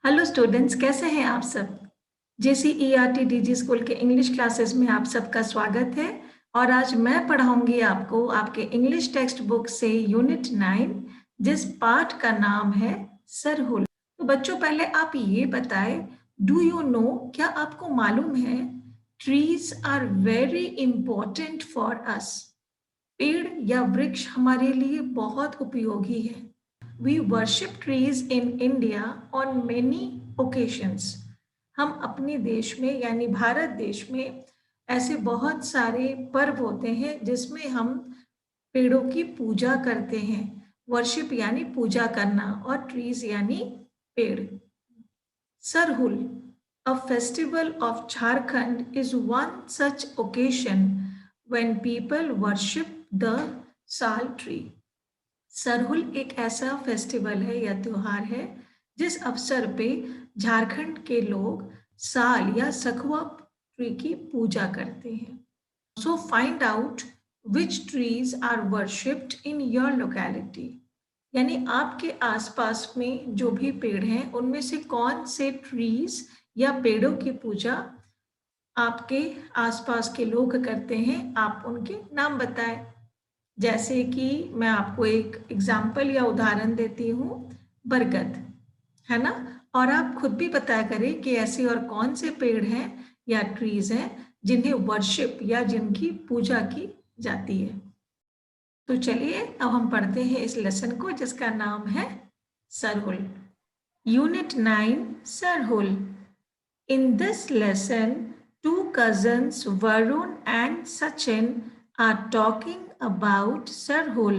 Hello students, कैसे हैं आप सब। JCERT स्कूल के इंग्लिश क्लासेस में आप सबका स्वागत है। और आज मैं पढ़ाऊंगी आपको आपके इंग्लिश टेक्स्ट बुक से यूनिट 9, जिस पाठ का नाम है सरहुल। तो बच्चों, पहले आप ये बताएं, डू यू नो, क्या आपको मालूम है trees are very important for us. पेड़ या वृक्ष हमारे लिए बहुत उपयोगी है। We worship trees in India on many occasions. हम अपने देश में यानी भारत देश में ऐसे बहुत सारे पर्व होते हैं जिसमें हम पेड़ों की पूजा करते हैं। वर्शिप यानी पूजा करना और ट्रीज यानी पेड़। Sarhul, a festival of Jharkhand, is one such occasion when people worship the sal tree. Sarhul एक ऐसा फेस्टिवल है या त्योहार है जिस अवसर पे झारखंड के लोग साल या सखुआ ट्री की पूजा करते हैं। So find out which trees are worshipped in your locality, यानी आपके आसपास में जो भी पेड़ हैं उनमें से कौन से ट्रीज या पेड़ों की पूजा आपके आसपास के लोग करते हैं, आप उनके नाम बताएं। जैसे कि मैं आपको एक एग्जाम्पल या उदाहरण देती हूँ, बरगद, है ना। और आप खुद भी पता करें कि ऐसे और कौन से पेड़ हैं या ट्रीज हैं जिन्हें वर्शिप या जिनकी पूजा की जाती है। तो चलिए अब हम पढ़ते हैं इस लेसन को जिसका नाम है Sarhul. Unit 9, Sarhul. In this lesson, two cousins Varun and Sachin are talking about Sarhul,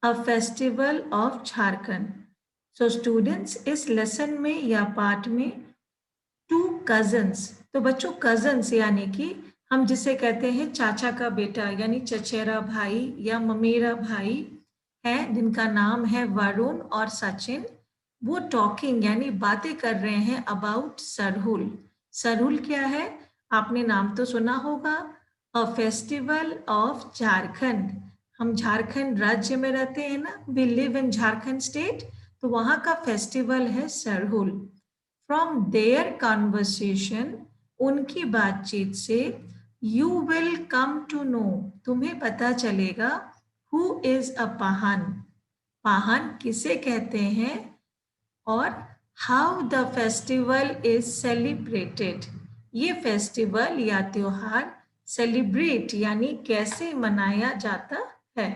a festival of Jharkhand. So students, इस लेसन में या पार्ट में टू कजन्स, तो बच्चों कजन्स यानी कि हम जिसे कहते हैं चाचा का बेटा यानी चचेरा भाई या ममेरा भाई है, जिनका नाम है वरुण और सचिन, वो टॉकिंग यानी बातें कर रहे हैं अबाउट सरहुल। सरहुल क्या है, आपने नाम तो सुना होगा, अ फेस्टिवल ऑफ झारखंड। हम झारखंड राज्य में रहते हैं ना, we live in Jharkhand state, तो वहां का फेस्टिवल है सरहुल। फ्रॉम देयर कॉन्वर्सेशन, उनकी बातचीत से, you will come to know, तुम्हें पता चलेगा, हु इज अ पाहन, पाहन किसे कहते हैं, और how the festival is celebrated, ये फेस्टिवल या त्योहार सेलिब्रेट यानी कैसे मनाया जाता है।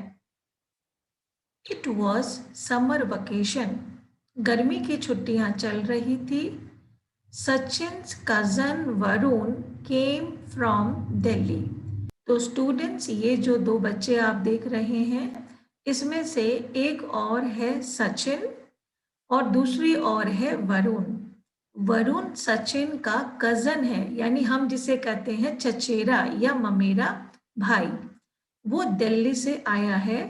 इट वॉज समर वेकेशन, गर्मी की छुट्टियां चल रही थी। Sachin's cousin Varun came from Delhi. तो स्टूडेंट्स, ये जो दो बच्चे आप देख रहे हैं, इसमें से एक और है सचिन और दूसरी और है वरुण। वरुण सचिन का कजन है, यानी हम जिसे कहते हैं चचेरा या ममेरा भाई। वो दिल्ली से आया है,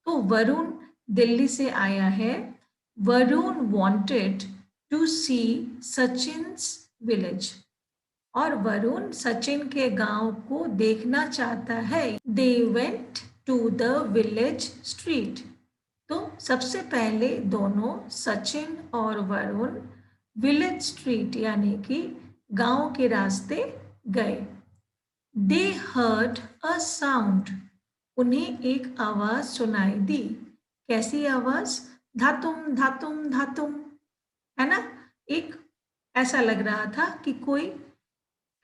तो वरुण दिल्ली से आया है। Varun wanted to see Sachin's village, और वरुण सचिन के गांव को देखना चाहता है। They went to the village street, तो सबसे पहले दोनों सचिन और वरुण विलेज स्ट्रीट यानी कि गांव के रास्ते गए। दे हर्ड अ साउंड, उन्हें एक आवाज सुनाई दी। कैसी आवाज, धातुम धातुम धातुम, है ना। एक ऐसा लग रहा था कि कोई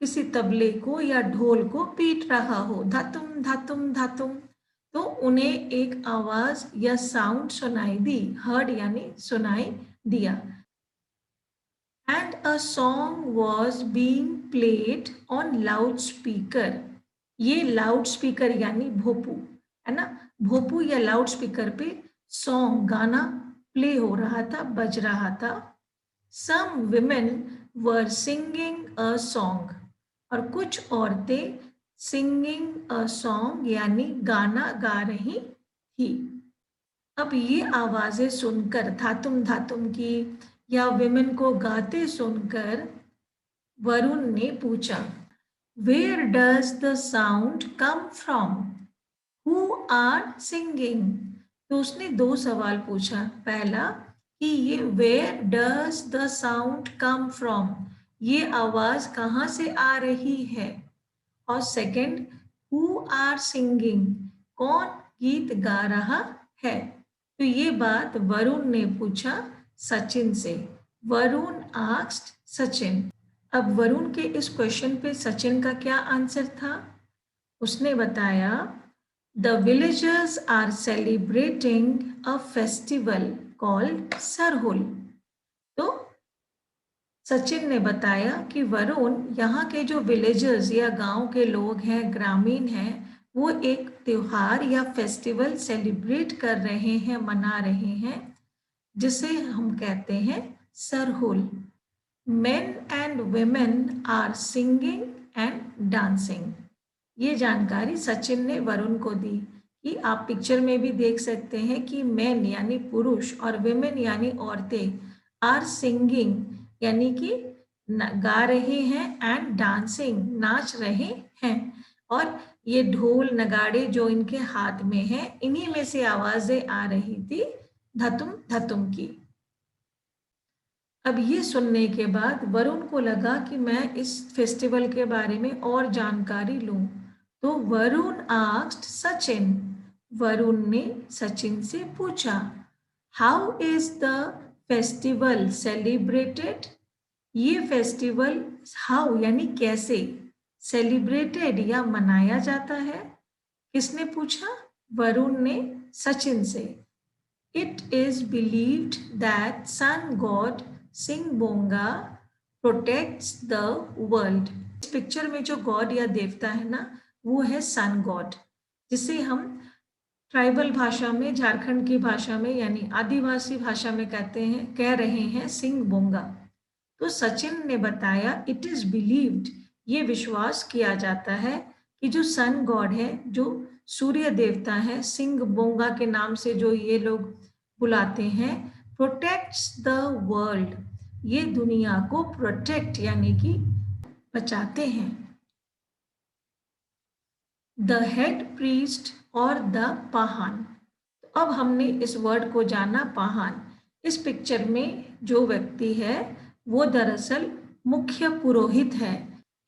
किसी तबले को या ढोल को पीट रहा हो, धातुम धातुम धातुम। तो उन्हें एक आवाज या साउंड सुनाई दी, हर्ड यानी सुनाई दिया। And a song was being played on loudspeaker, ये लाउड स्पीकर यानी भोपू, है ना। भोपू या लाउड स्पीकर पे सॉन्ग गाना प्ले हो रहा था, बज रहा था। Some women were singing a song, और कुछ औरतें सिंगिंग अ सॉन्ग यानी गाना गा रही थी। अब ये आवाजें सुनकर, धातुम धातुम की या विमेन को गाते सुनकर, वरुण ने पूछा, where does the sound come from, who are singing. तो उसने दो सवाल पूछा, पहला कि ये where does the sound come from, ये आवाज कहाँ से आ रही है। और सेकंड, हु आर सिंगिंग, कौन गीत गा रहा है। तो ये बात वरुण ने पूछा सचिन से। वरुण आस्क्ड सचिन। अब वरुण के इस क्वेश्चन पे सचिन का क्या आंसर था? उसने बताया the villagers are celebrating a festival called Sarhul. तो सचिन ने बताया कि वरुण, यहाँ के जो विलेजर्स या गांव के लोग हैं, ग्रामीण हैं, वो एक त्योहार या फेस्टिवल सेलिब्रेट कर रहे हैं, मना रहे हैं, जिसे हम कहते हैं Sarhul. Men and women are singing and dancing। ये जानकारी सचिन ने वरुण को दी कि आप पिक्चर में भी देख सकते हैं कि men यानी पुरुष और women यानी औरतें are singing यानी कि गा रहे हैं and dancing नाच रहे हैं। और ये ढोल नगाड़े जो इनके हाथ में हैं, इन्हीं में से आवाजें आ रही थी धतुम धतुम की। अब ये सुनने के बाद वरुण को लगा कि मैं इस फेस्टिवल के बारे में और जानकारी लूं। तो वरुण आस्क्ड सचिन, वरुण ने सचिन से पूछा, how is the festival celebrated, ये फेस्टिवल हाउ यानी कैसे, सेलिब्रेटेड या मनाया जाता है। किसने पूछा? वरुण ने सचिन से। It is believed that sun god Singbonga protects the world। इस पिक्चर में जो गॉड या देवता है ना, वो है सन गॉड, जिसे हम ट्राइबल भाषा में, झारखंड की भाषा में यानी आदिवासी भाषा में कह रहे हैं सिंगबोंगा। तो सचिन ने बताया इट इज बिलीव्ड, ये विश्वास किया जाता है कि जो सन गॉड है, जो सूर्य देवता है, सिंगबोंगा के नाम से जो ये लोग बुलाते हैं, प्रोटेक्ट्स द वर्ल्ड, ये दुनिया को प्रोटेक्ट यानी कि बचाते हैं। द हेड प्रीस्ट और द पाहान। तो अब हमने इस वर्ड को जाना पाहान। इस पिक्चर में जो व्यक्ति है वो दरअसल मुख्य पुरोहित है।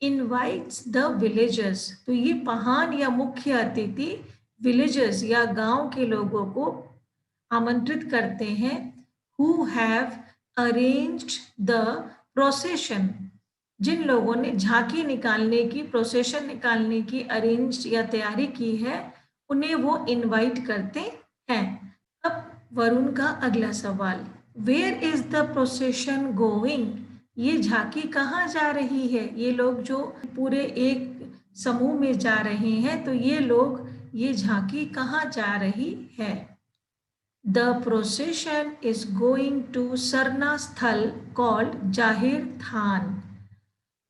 इनवाइट्स द विलेजर्स, तो ये पाहान या मुख्य अतिथि विलेजर्स या गांव के लोगों को आमंत्रित करते हैं। Who have arranged the procession, जिन लोगों ने झांकी निकालने की, प्रोसेशन निकालने की अरेंज या तैयारी की है, उन्हें वो इनवाइट करते हैं। अब वरुण का अगला सवाल, where is the procession going, ये झांकी कहाँ जा रही है। ये लोग जो पूरे एक समूह में जा रहे हैं, तो ये लोग, ये झांकी कहाँ जा रही है। The procession is going to Sarna Sthal called जाहिर थान।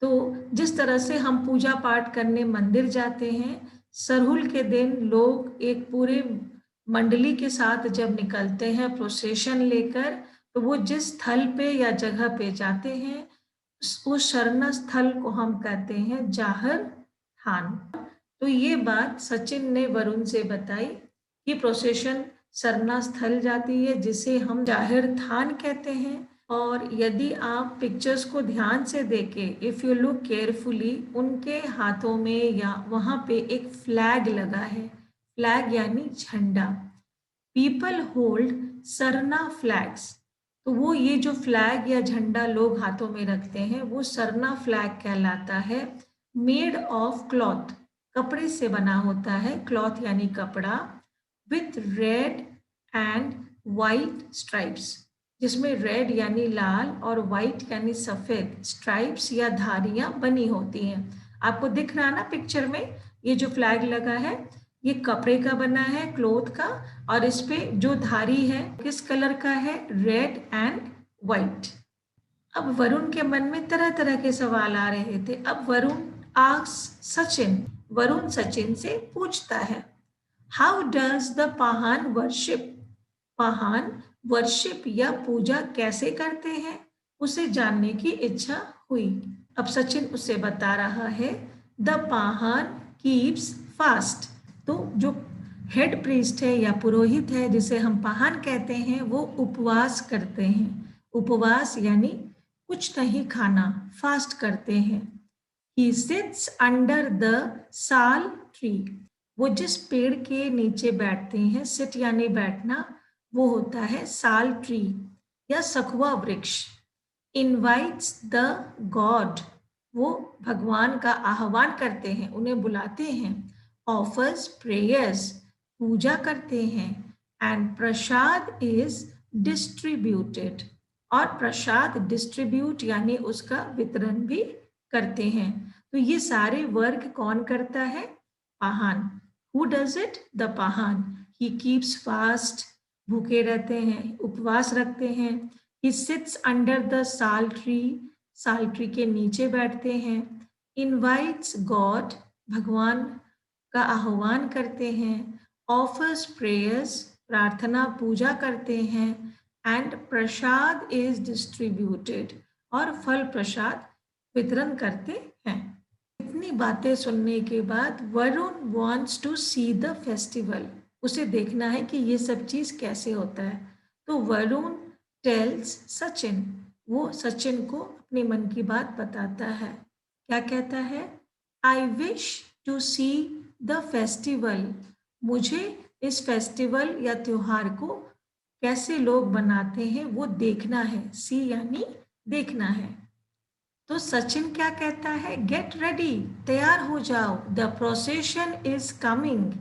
तो जिस तरह से हम पूजा पाठ करने मंदिर जाते हैं, सरहुल के दिन लोग एक पूरे मंडली के साथ जब निकलते हैं प्रोसेशन लेकर, तो वो जिस स्थल पे या जगह पे जाते हैं, उस शरण स्थल को हम कहते हैं जाहिर थान। तो ये बात सचिन ने वरुण से बताई कि प्रोसेशन सरना स्थल जाती है, जिसे हम जाहिर थान कहते हैं। और यदि आप पिक्चर्स को ध्यान से देखें, इफ यू लुक केयरफुली, उनके हाथों में या वहाँ पे एक फ्लैग लगा है। फ्लैग यानी झंडा। पीपल होल्ड सरना फ्लैग्स, तो वो ये जो फ्लैग या झंडा लोग हाथों में रखते हैं, वो सरना फ्लैग कहलाता है। मेड ऑफ क्लॉथ, कपड़े से बना होता है, क्लॉथ यानी कपड़ा। With red and white stripes, जिसमें रेड यानी लाल और वाइट यानी सफेद स्ट्राइप्स या धारियां बनी होती हैं। आपको दिख रहा है ना पिक्चर में, ये जो फ्लैग लगा है ये कपड़े का बना है, क्लोथ का, और इस पे जो धारी है किस कलर का है, रेड एंड वाइट। अब वरुण के मन में तरह तरह के सवाल आ रहे थे। अब वरुण आस्क्ड सचिन, वरुण सचिन से पूछता है, how does the pahan worship, pahan worship या पूजा कैसे करते हैं, उसे जानने की इच्छा हुई। अब सचिन उसे बता रहा है, द पाहान कीप्स फास्ट, तो जो हेड प्रीस्ट है या पुरोहित है, जिसे हम पाहन कहते हैं, वो उपवास करते हैं। उपवास यानी कुछ नहीं खाना, फास्ट करते हैं। He sits under the साल ट्री। वो जिस पेड़ के नीचे बैठते हैं, सिट यानी बैठना, वो होता है साल ट्री या सखुआ वृक्ष। इनवाइट्स द गॉड, वो भगवान का आह्वान करते हैं, उन्हें बुलाते हैं। ऑफर्स प्रेयर्स, पूजा करते हैं। एंड प्रसाद इज डिस्ट्रीब्यूटेड, और प्रसाद डिस्ट्रीब्यूट यानी उसका वितरण भी करते हैं। तो ये सारे वर्क कौन करता है? Pahan. Who does it? The Pahan. He keeps fast, भूखे रहते हैं, उपवास रखते हैं। ही सिट्स अंडर द साल ट्री के नीचे बैठते हैं। इनवाइट्स गॉड, भगवान का आह्वान करते हैं। ऑफर्स प्रेयर्स, प्रार्थना पूजा करते हैं। एंड प्रसाद इज डिस्ट्रीब्यूटेड, और फल प्रसाद वितरण करते हैं। इतनी बातें सुनने के बाद Varun wants to see the festival, उसे देखना है कि ये सब चीज कैसे होता है। तो वरुण टेल्स सचिन, वो सचिन को अपने मन की बात बताता है। क्या कहता है? I wish to see the festival, मुझे इस फेस्टिवल या त्योहार को कैसे लोग बनाते हैं वो देखना है। सी यानी देखना है। तो सचिन क्या कहता है? गेट रेडी, तैयार हो जाओ। The procession is coming,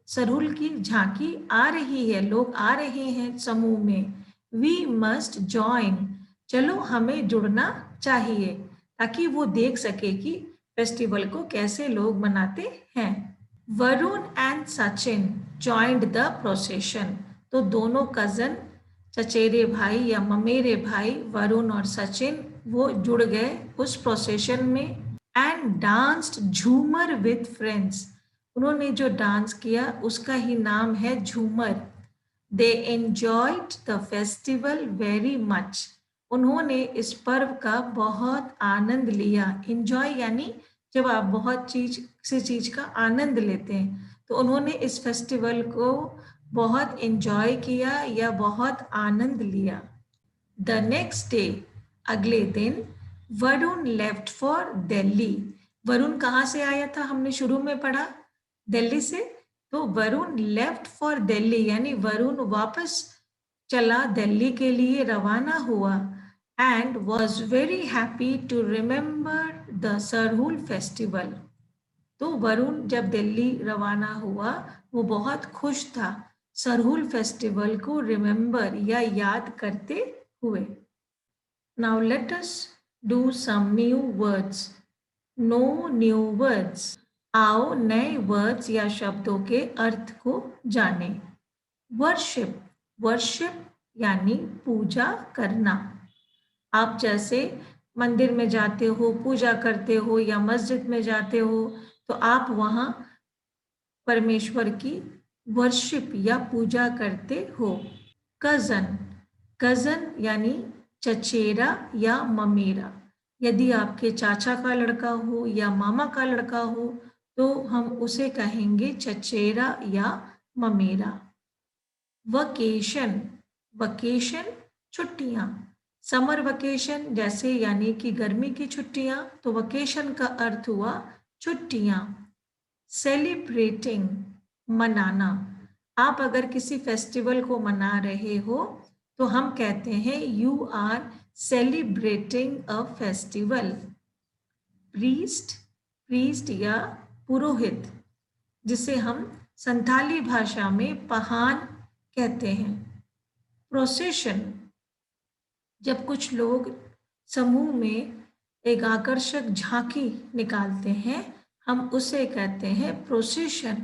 Sarhul की झांकी आ रही है, लोग आ रहे हैं समूह में। वी मस्ट ज्वाइन, चलो हमें जुड़ना चाहिए, ताकि वो देख सके कि फेस्टिवल को कैसे लोग मनाते हैं। Varun and Sachin joined the procession, तो दोनों कजन, चचेरे भाई या ममेरे भाई वरुण और सचिन, वो जुड़ गए उस प्रोसेशन में। And danced jhumar with friends, उन्होंने जो डांस किया उसका ही नाम है jhumar. They enjoyed the festival very much, उन्होंने इस पर्व का बहुत आनंद लिया। एंजॉय यानी जब आप बहुत किसी चीज का आनंद लेते हैं, तो उन्होंने इस फेस्टिवल को बहुत एंजॉय किया या बहुत आनंद लिया। द नेक्स्ट डे, अगले दिन, वरुण लेफ्ट फॉर दिल्ली। वरुण कहाँ से आया था? हमने शुरू में पढ़ा दिल्ली से। तो वरुण लेफ्ट फॉर दिल्ली यानी वरुण वापस चला, दिल्ली के लिए रवाना हुआ। And was very happy to remember the Sarhul festival, तो वरुण जब दिल्ली रवाना हुआ वो बहुत खुश था सरहुल फेस्टिवल को रिमेम्बर या याद करते हुए। Now let us do some new words. No new words, आओ नए वर्ड्स या शब्दों के अर्थ को जाने। वर्शिप, वर्शिप यानी पूजा करना। आप जैसे मंदिर में जाते हो, पूजा करते हो, या मस्जिद में जाते हो, तो आप वहाँ परमेश्वर की वर्शिप या पूजा करते हो। कजन, कजन यानी चचेरा या ममेरा। यदि आपके चाचा का लड़का हो या मामा का लड़का हो, तो हम उसे कहेंगे चचेरा या ममेरा। वकेशन, वकेशन छुट्टियां। समर वकेशन जैसे यानी कि गर्मी की छुट्टियां, तो वकेशन का अर्थ हुआ छुट्टियां। सेलिब्रेटिंग, मनाना। आप अगर किसी फेस्टिवल को मना रहे हो तो हम कहते हैं you are celebrating a festival. Priest, priest या पुरोहित, जिसे हम संथाली भाषा में पहान कहते हैं। प्रोसेशन, जब कुछ लोग समूह में एक आकर्षक झांकी निकालते हैं, हम उसे कहते हैं प्रोसेशन।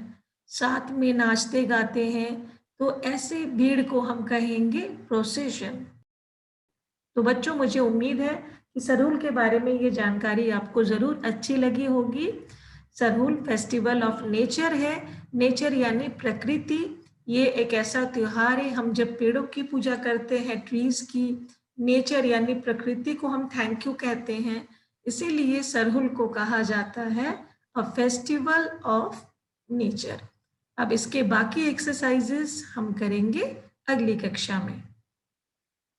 साथ में नाचते गाते हैं, तो ऐसे भीड़ को हम कहेंगे प्रोसेशन। तो बच्चों, मुझे उम्मीद है कि सरहुल के बारे में ये जानकारी आपको जरूर अच्छी लगी होगी। सरहुल फेस्टिवल ऑफ नेचर है। नेचर यानी प्रकृति। ये एक ऐसा त्योहार है, हम जब पेड़ों की पूजा करते हैं, ट्रीज की, नेचर यानी प्रकृति को हम थैंक यू कहते हैं, इसीलिए सरहुल को कहा जाता है अ फेस्टिवल ऑफ नेचर। अब इसके बाकी एक्सरसाइजेस हम करेंगे अगली कक्षा में।